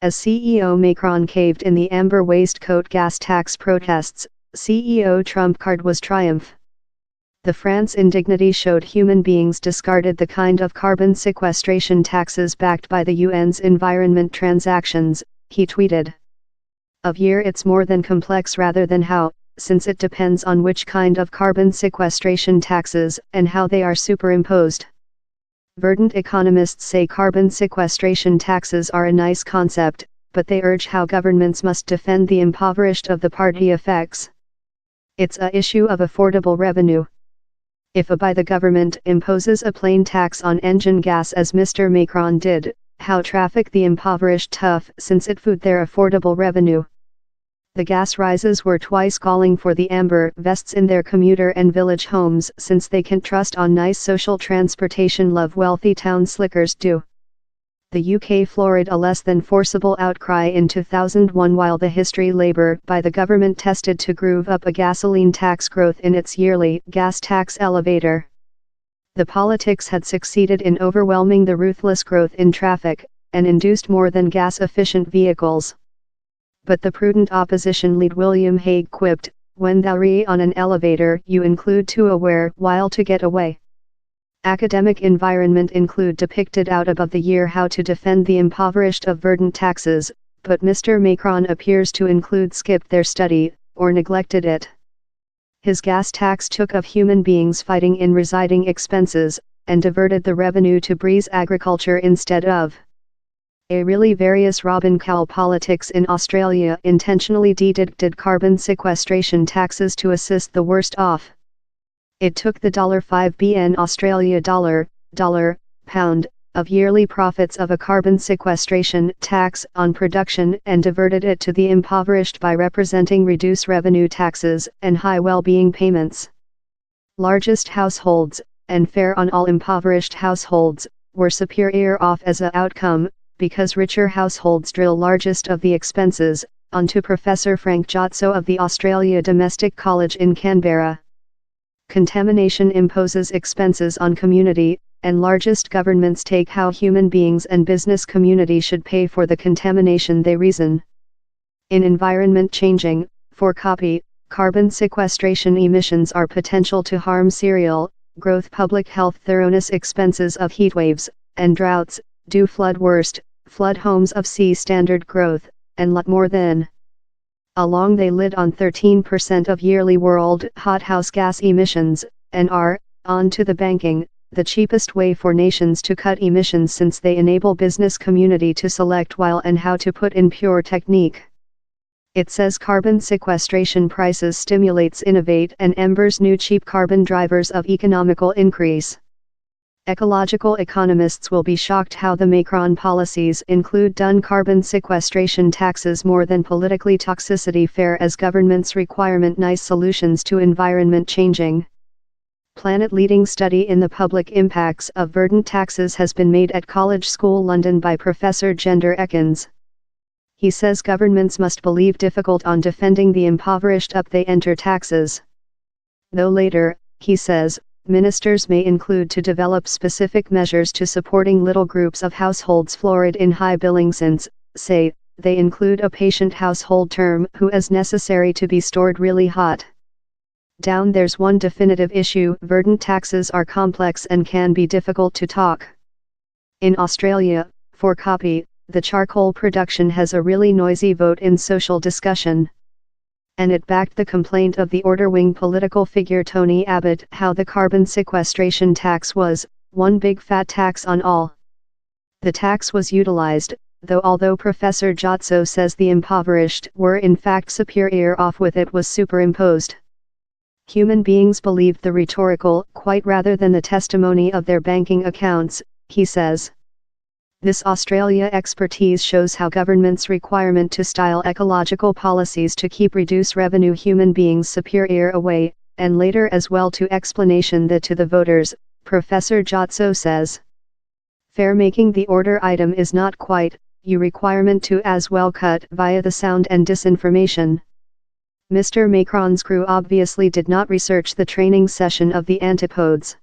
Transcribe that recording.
As CEO Macron caved in the amber waistcoat gas tax protests, CEO Trump card was triumph. The France indignity showed human beings discarded the kind of carbon sequestration taxes backed by the UN's environment transactions, he tweeted. Of year it's more than complex rather than how, since it depends on which kind of carbon sequestration taxes and how they are superimposed. Verdant economists say carbon sequestration taxes are a nice concept, but they urge how governments must defend the impoverished of the party effects. It's a issue of affordable revenue. If the government imposes a plain tax on engine gas as Mr. Macron did, how traffic the impoverished tough since it food their affordable revenue. The gas rises were twice calling for the amber vests in their commuter and village homes since they can't trust on nice social transportation love wealthy town slickers do. The UK floored a less than forcible outcry in 2001 while the history Labour by the government tested to groove up a gasoline tax growth in its yearly gas tax elevator. The politics had succeeded in overwhelming the ruthless growth in traffic, and induced more than gas-efficient vehicles. But the prudent opposition lead William Hague quipped, when thou re on an elevator you include to aware while to get away. Academic environment include depicted out above the year how to defend the impoverished of verdant taxes, but Mr. Macron appears to include skipped their study, or neglected it. His gas tax took of human beings fighting in residing expenses, and diverted the revenue to breeze agriculture instead of. A really various Robin Cowell politics in Australia intentionally deducted carbon sequestration taxes to assist the worst off. It took the $5 Australia pound, of yearly profits of a carbon sequestration tax on production and diverted it to the impoverished by representing reduced revenue taxes and high well-being payments. Largest households, and fair on all impoverished households, were superior off as a outcome, because richer households drill largest of the expenses, onto Professor Frank Jotso of the Australia Domestic College in Canberra. Contamination imposes expenses on community, and largest governments take how human beings and business community should pay for the contamination they reason. In environment changing, for copy, carbon sequestration emissions are potential to harm cereal, growth public health thoroughness expenses of heatwaves, and droughts, do flood worst, flood homes of sea standard growth, and lot more than. Along they lid on 13% of yearly world hothouse gas emissions, and are, on to the banking, the cheapest way for nations to cut emissions since they enable business community to select while and how to put in pure technique. It says carbon sequestration prices stimulates innovate and embers new cheap carbon drivers of economical increase. Ecological economists will be shocked how the Macron policies include done carbon sequestration taxes more than politically toxicity fair as governments requirement nice solutions to environment changing. Planet leading study in the public impacts of verdant taxes has been made at College School London by Professor Gender Ekins. He says governments must believe difficult on defending the impoverished up they enter taxes. Though later, he says, ministers may include to develop specific measures to supporting little groups of households floored in high billing since, say, they include a patient household term who is necessary to be stored really hot. Down there's one definitive issue, verdant taxes are complex and can be difficult to talk. In Australia, for copy, the charcoal production has a really noisy vote in social discussion. And it backed the complaint of the order-wing political figure Tony Abbott how the carbon sequestration tax was, one big fat tax on all. The tax was utilized, although Professor Jotso says the impoverished were in fact superior off with it was superimposed. Human beings believed the rhetorical quite rather than the testimony of their banking accounts, he says. This Australia expertise shows how governments' requirement to style ecological policies to keep reduce revenue human beings superior away, and later as well to explanation that to the voters, Professor Jotso says. Fair making the order item is not quite, you requirement to as well cut via the sound and disinformation. Mr. Macron's crew obviously did not research the training session of the antipodes.